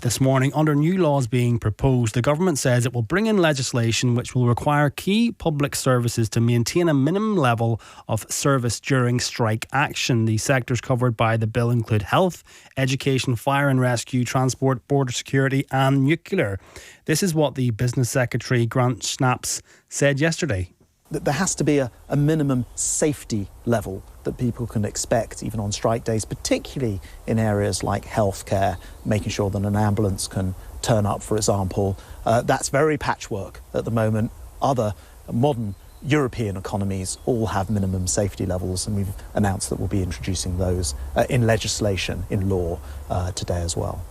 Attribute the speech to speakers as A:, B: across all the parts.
A: this morning. Under new laws being proposed, the government says it will bring in legislation which will require key public services to maintain a minimum level of service during strike action. The sectors covered by the bill include health, education, fire and rescue, transport, border security and nuclear. This is what the Business Secretary, Grant Shapps, said yesterday.
B: That there has to be a minimum safety level that people can expect even on strike days, particularly in areas like healthcare, making sure that an ambulance can turn up, for example. That's very patchwork at the moment. Other modern European economies all have minimum safety levels, and we've announced that we'll be introducing those in legislation, in law, today as well.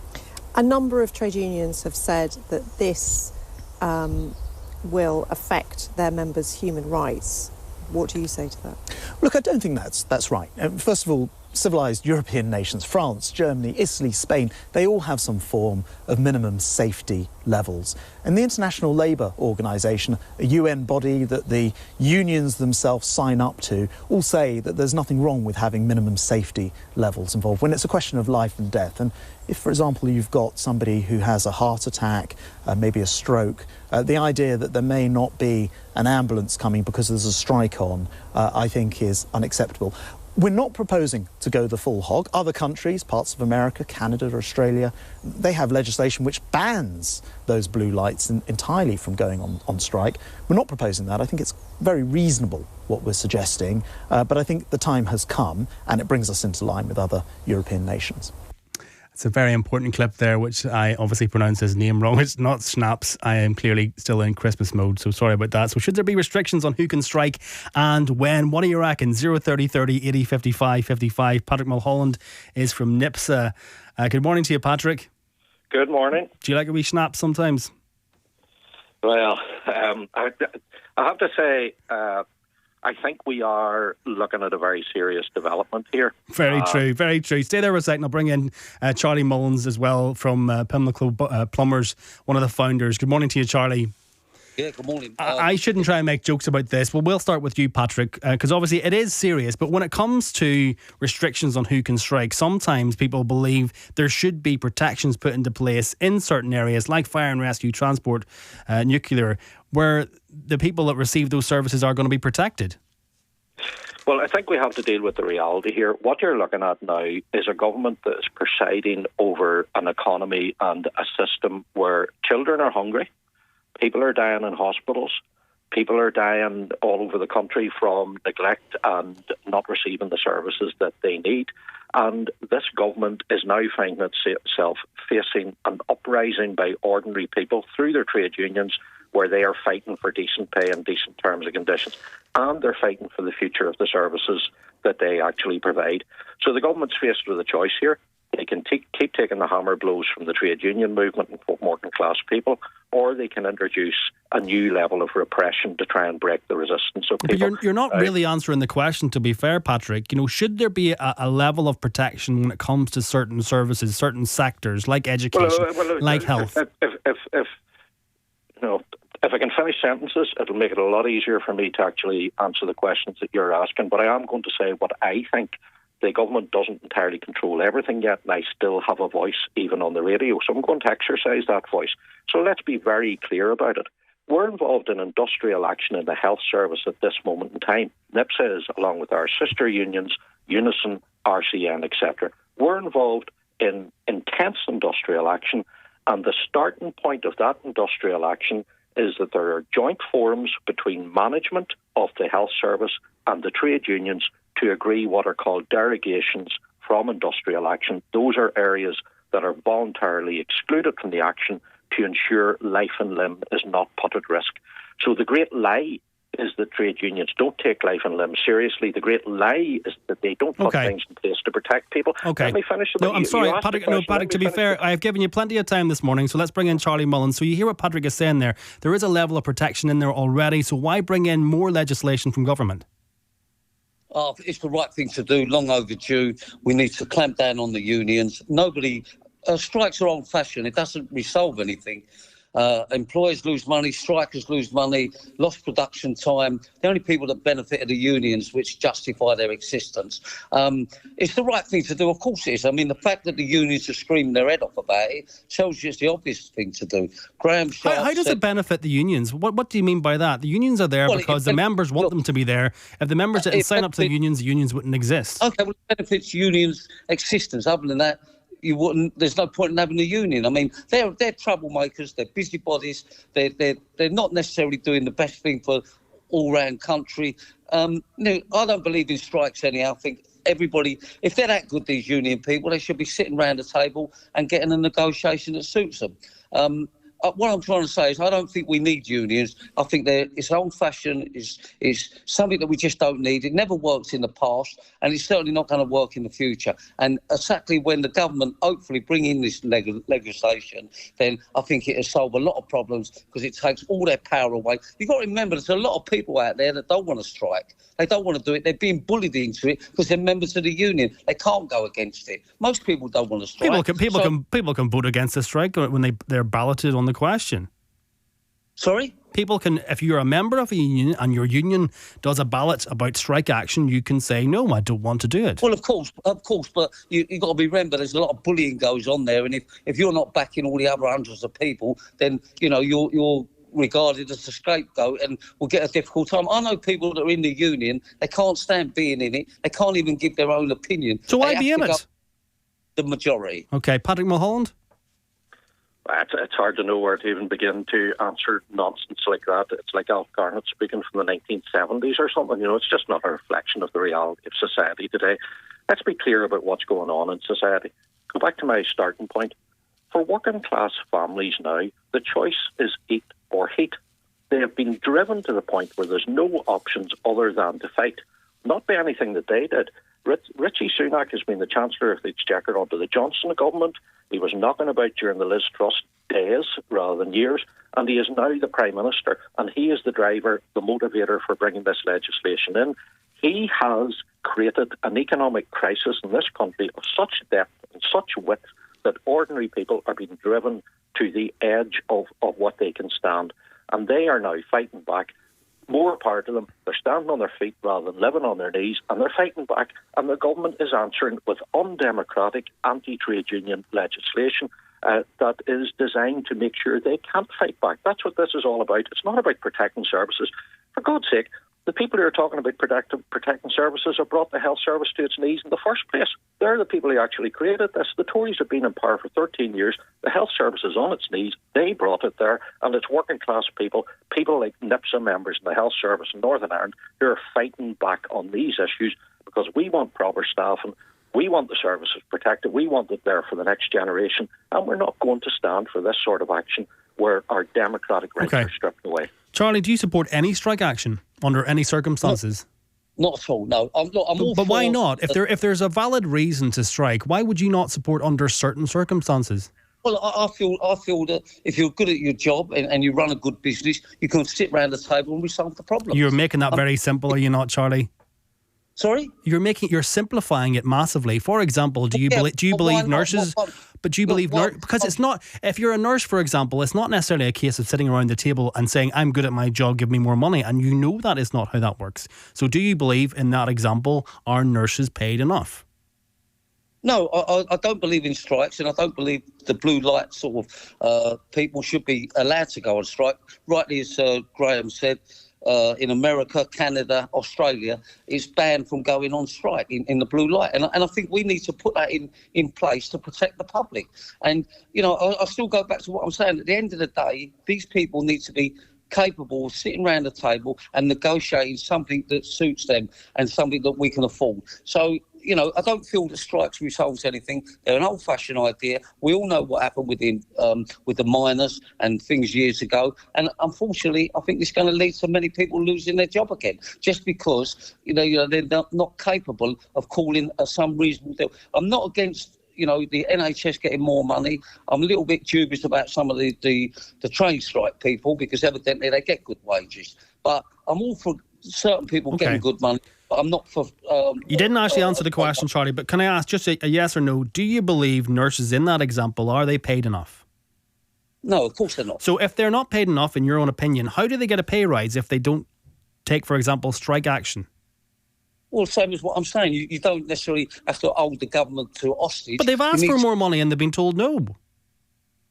C: A number of trade unions have said that this will affect their members' human rights. What do you say to that?
B: Look, I don't think that's right. First of all, civilised European nations, France, Germany, Italy, Spain, they all have some form of minimum safety levels. And the International Labour Organization, a UN body that the unions themselves sign up to, all say that there's nothing wrong with having minimum safety levels involved when it's a question of life and death. And if, for example, you've got somebody who has a heart attack, maybe a stroke, the idea that there may not be an ambulance coming because there's a strike on, I think is unacceptable. We're not proposing to go the full hog. Other countries, parts of America, Canada, Australia, they have legislation which bans those blue lights entirely from going on strike. We're not proposing that. I think it's very reasonable what we're suggesting, but I think the time has come and it brings us into line with other European nations.
A: It's a very important clip there, which I obviously pronounced his name wrong. It's not Shapps. I am clearly still in Christmas mode, so sorry about that. So should there be restrictions on who can strike and when? What do you reckon? 030 30 80 55 55. Patrick Mulholland is from NIPSA. Good morning to you, Patrick.
D: Good morning.
A: Do you like a wee Shapps sometimes?
D: Well, I have to say, I think we are looking at a very serious development here.
A: Very true, very true. Stay there for a second. I'll bring in Charlie Mullins as well from Pimlico Plumbers, one of the founders. Good morning to you, Charlie.
E: Yeah, good morning.
A: I shouldn't try and make jokes about this, but we'll start with you, Patrick, because obviously it is serious. But when it comes to restrictions on who can strike, sometimes people believe there should be protections put into place in certain areas like fire and rescue, transport, nuclear, where the people that receive those services are going to be protected.
D: Well, I think we have to deal with the reality here. What you're looking at now is a government that is presiding over an economy and a system where children are hungry, people are dying in hospitals, people are dying all over the country from neglect and not receiving the services that they need. And this government is now finding itself facing an uprising by ordinary people through their trade unions, where they are fighting for decent pay and decent terms and conditions, and they're fighting for the future of the services that they actually provide. So the government's faced with a choice here. They can keep taking the hammer blows from the trade union movement and working class people, or they can introduce a new level of repression to try and break the resistance of people.
A: But you're not really answering the question, to be fair, Patrick. You know, should there be a level of protection when it comes to certain services, certain sectors, like education, like health?
D: If I can finish sentences, it'll make it a lot easier for me to actually answer the questions that you're asking. But I am going to say what I think. The government doesn't entirely control everything yet, and I still have a voice even on the radio. So I'm going to exercise that voice. So let's be very clear about it. We're involved in industrial action in the health service at this moment in time. NIPSA is, along with our sister unions, Unison, RCN, etc. We're involved in intense industrial action, and the starting point of that industrial action is that there are joint forums between management of the health service and the trade unions to agree what are called derogations from industrial action. Those are areas that are voluntarily excluded from the action to ensure life and limb is not put at risk. So the great lie is that trade unions don't take life and limb seriously. The great lie is that they don't put things in place to protect people. Let me finish.
A: No, I'm sorry, Patrick. To be fair, I have given you plenty of time this morning, so let's bring in Charlie Mullins. So you hear what Patrick is saying there. There is a level of protection in there already, so why bring in more legislation from government?
E: Oh, it's the right thing to do, long overdue. We need to clamp down on the unions. Strikes are old-fashioned. It doesn't resolve anything. Employers lose money, strikers lose money, lost production time. The only people that benefit are the unions, which justify their existence. It's the right thing to do, of course it is. I mean, the fact that the unions are screaming their head off about it tells you it's the obvious thing to do. Graham Sharp
A: How does it benefit the unions? What do you mean by that? The unions are there because the members want them to be there. If the members didn't sign up to the unions wouldn't exist.
E: Okay, well, it benefits unions' existence. Other than that, there's no point in having a union. I mean, they're troublemakers, they're busybodies, they're not necessarily doing the best thing for all-round country. I don't believe in strikes anyhow. I think everybody, if they're that good, these union people, they should be sitting around the table and getting a negotiation that suits them. What I'm trying to say is I don't think we need unions. I think it's old-fashioned, it's something that we just don't need. It never worked in the past, and it's certainly not going to work in the future. And exactly when the government hopefully bring in this legislation, then I think it'll solve a lot of problems because it takes all their power away. You've got to remember there's a lot of people out there that don't want to strike. They don't want to do it. They're being bullied into it because they're members of the union. They can't go against it. Most people don't want to strike.
A: People can vote against a strike when they're balloted on the question.
E: Sorry?
A: People can, if you're a member of a union and your union does a ballot about strike action, you can say, no, I don't want to do it.
E: Well, of course, but you've got to remember there's a lot of bullying goes on there, and if you're not backing all the other hundreds of people, then, you're regarded as a scapegoat and will get a difficult time. I know people that are in the union, they can't stand being in it, they can't even give their own opinion.
A: So why be in it?
E: The majority.
A: Okay, Patrick Mulholland?
D: It's hard to know where to even begin to answer nonsense like that. It's like Alf Garnett speaking from the 1970s or something. It's just not a reflection of the reality of society today. Let's be clear about what's going on in society. Go back to my starting point. For working class families now, the choice is eat or heat. They have been driven to the point where there's no options other than to fight. Not by anything that they did. Richie Sunak has been the Chancellor of the Exchequer under the Johnson government. He was knocking about during the Liz Truss days rather than years, and he is now the Prime Minister, and he is the driver, the motivator for bringing this legislation in. He has created an economic crisis in this country of such depth and such width that ordinary people are being driven to the edge of what they can stand, and they are now fighting back. More power to them. They're standing on their feet rather than living on their knees, and they're fighting back, and the government is answering with undemocratic anti-trade union legislation that is designed to make sure they can't fight back. That's what this is all about. It's not about protecting services. For God's sake, the people who are talking about protecting services have brought the health service to its knees in the first place. They're the people who actually created this. The Tories have been in power for 13 years. The health service is on its knees. They brought it there, and it's working class people like NIPSA members in the health service in Northern Ireland, who are fighting back on these issues because we want proper staffing. We want the services protected. We want it there for the next generation, and we're not going to stand for this sort of action where our democratic rights are stripped away.
A: Charlie, do you support any strike action under any circumstances?
E: Not at all, no. I'm all
A: but why not? If there's a valid reason to strike, why would you not support under certain circumstances?
E: Well, I feel that if you're good at your job and you run a good business, you can sit around the table and resolve the problem.
A: You're making that very simple, are you not, Charlie?
E: Sorry?
A: You're simplifying it massively. For example, do you believe nurses? But do you believe because it's not, if you're a nurse, for example, it's not necessarily a case of sitting around the table and saying, I'm good at my job, give me more money. And you know that is not how that works. So do you believe in that example, are nurses paid enough?
E: No, I don't believe in strikes, and I don't believe the blue light sort of people should be allowed to go on strike. Rightly, as Graham said, in America, Canada, Australia, it's banned from going on strike in the blue light. And I think we need to put that in place to protect the public. And, I still go back to what I'm saying. At the end of the day, these people need to be capable of sitting around the table and negotiating something that suits them and something that we can afford. So, I don't feel that strikes resolves anything. They're an old-fashioned idea. We all know what happened with the miners and things years ago. And unfortunately, I think it's going to lead to many people losing their job again, just because they're not capable of calling some reasonable deal. I'm not against the NHS getting more money. I'm a little bit dubious about some of the train strike people because evidently they get good wages. But I'm all for certain people getting good money. I'm not for...
A: you didn't actually answer the question, Charlie, but can I ask just a yes or no? Do you believe nurses in that example, are they paid enough?
E: No, of course they're not.
A: So if they're not paid enough, in your own opinion, how do they get a pay rise if they don't take, for example, strike action?
E: Well, same as what I'm saying. You don't necessarily have to hold the government to hostage.
A: But they've asked for more money and they've been told no.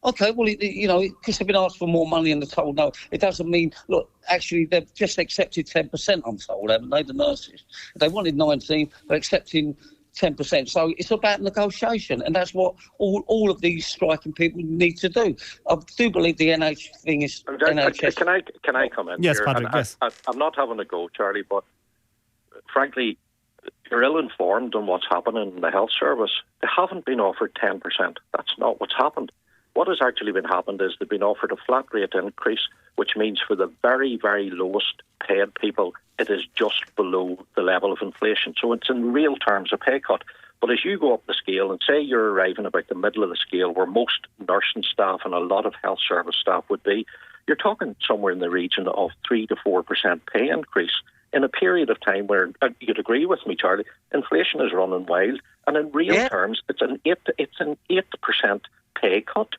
E: Okay, well, because they've been asked for more money and they're told no, it doesn't mean, look, actually, they've just accepted 10%, I'm told, haven't they, the nurses? They wanted 19, they're accepting 10%. So it's about negotiation, and that's what all of these striking people need to do. I do believe the NHS...
D: Can I come in?
A: Yes,
D: here?
A: Patrick, yes.
D: I'm not having a go, Charlie, but frankly, you're ill-informed on what's happening in the health service. They haven't been offered 10%. That's not what's happened. What has actually been happened is they've been offered a flat rate increase, which means for the very, very lowest paid people, it is just below the level of inflation. So it's in real terms a pay cut. But as you go up the scale and say you're arriving about the middle of the scale where most nursing staff and a lot of health service staff would be, you're talking somewhere in the region of 3 to 4% pay increase in a period of time where, you'd agree with me, Charlie, inflation is running wild. And in real terms, it's an 8% pay cut.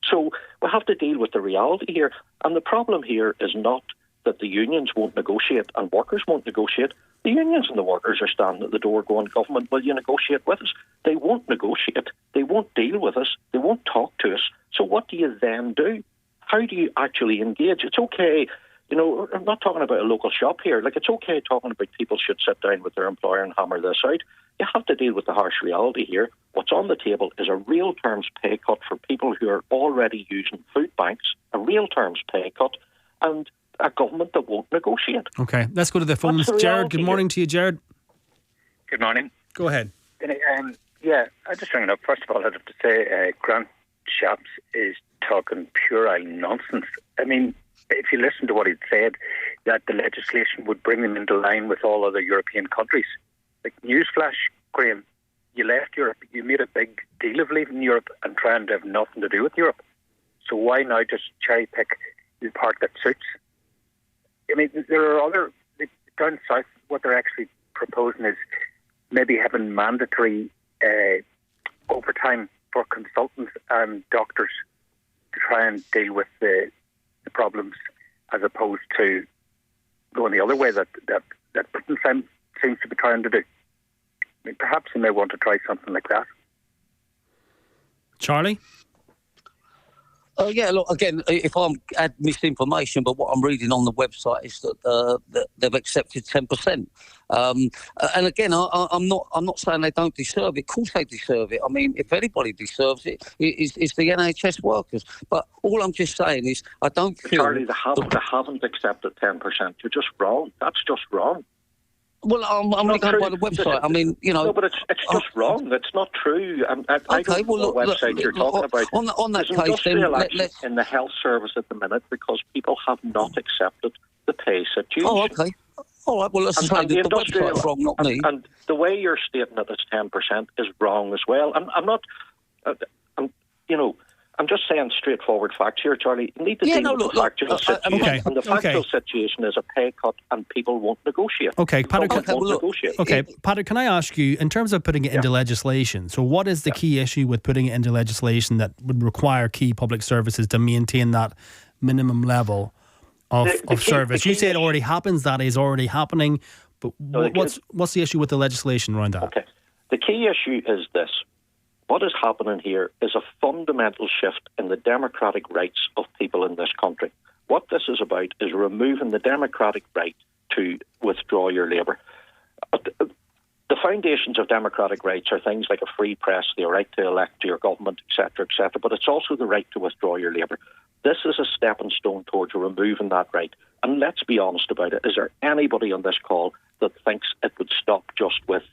D: So we have to deal with the reality here. And the problem here is not that the unions won't negotiate and workers won't negotiate. The unions and the workers are standing at the door going, government, will you negotiate with us? They won't negotiate. They won't deal with us. They won't talk to us. So what do you then do? How do you actually engage? It's okay. I'm not talking about a local shop here. Like, it's okay talking about people should sit down with their employer and hammer this out. You have to deal with the harsh reality here. What's on the table is a real terms pay cut for people who are already using food banks, a real terms pay cut, and a government that won't negotiate.
A: Okay, let's go to the phones. Jared, good morning to you, Jared.
F: Good morning.
A: Go ahead.
F: I'm just ringing up. First of all, I'd have to say Grant Shapps is talking puerile nonsense. I mean, if you listen to what he'd said, that the legislation would bring them into line with all other European countries. Like, newsflash, Graham, you left Europe. You made a big deal of leaving Europe and trying to have nothing to do with Europe. So why now just cherry pick the part that suits? I mean, there are other, down south, what they're actually proposing is maybe having mandatory overtime for consultants and doctors to try and deal with the problems, as opposed to going the other way that Britain seems to be trying to do. I mean, perhaps they may want to try something like that.
A: Charlie?
E: Look, again, if I'm had misinformation, but what I'm reading on the website is that they've accepted 10%. And again, I'm not saying they don't deserve it. Of course they deserve it. I mean, if anybody deserves it, it's the NHS workers. But all I'm just saying is, I don't feel...
D: Charlie, they haven't accepted 10%. You're just wrong. That's just wrong.
E: Well, I'm going by the website. I mean,
D: No, but it's just wrong. It's not true. I don't know what website you're talking about.
E: On that
D: There's
E: case, then...
D: let's in the health service at the minute because people have not accepted the pay situation.
E: Oh, okay. All right, well, let's say the website's wrong, not me.
D: And the way you're stating that it's 10% is wrong as well. I'm not... I'm just saying straightforward facts here, Charlie. You need to deal with the factual situation. And the factual situation is a pay cut and people won't negotiate.
A: Okay, Patrick, Patrick, can I ask you, in terms of putting it into legislation, so what is the key issue with putting it into legislation that would require key public services to maintain that minimum level of service? You say it already happens, that is already happening, but what's the issue with the legislation around that?
D: Okay, the key issue is this. What is happening here is a fundamental shift in the democratic rights of people in this country. What this is about is removing the democratic right to withdraw your labour. The foundations of democratic rights are things like a free press, the right to elect your government, etc., but it's also the right to withdraw your labour. This is a stepping stone towards removing that right. And let's be honest about it. Is there anybody on this call that thinks it would stop just with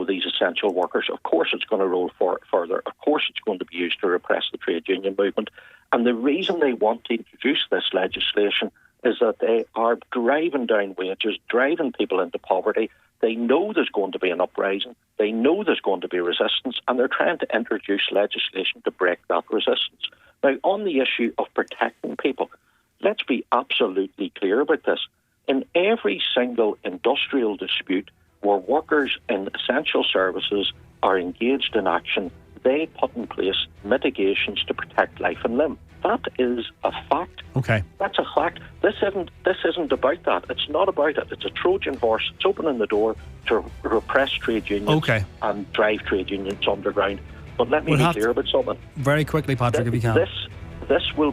D: these essential workers? Of course it's going to roll further. Of course it's going to be used to repress the trade union movement. And the reason they want to introduce this legislation is that they are driving down wages, driving people into poverty. They know there's going to be an uprising. They know there's going to be resistance, and they're trying to introduce legislation to break that resistance. Now, on the issue of protecting people, let's be absolutely clear about this. In every single industrial dispute where workers in essential services are engaged in action, they put in place mitigations to protect life and limb. That is a fact.
A: Okay.
D: That's a fact. This isn't about that. It's not about it. It's a Trojan horse. It's opening the door to repress trade unions and drive trade unions underground. But let me be clear about something.
A: Very quickly, Patrick, if you can.
D: This will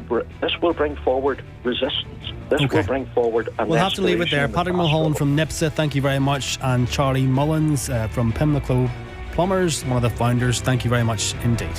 D: bring forward resistance. This will bring forward an
A: We'll have to leave it there. Patrick Mulholland from NIPSA, thank you very much. And Charlie Mullins from Pimlico Plumbers, one of the founders, thank you very much indeed.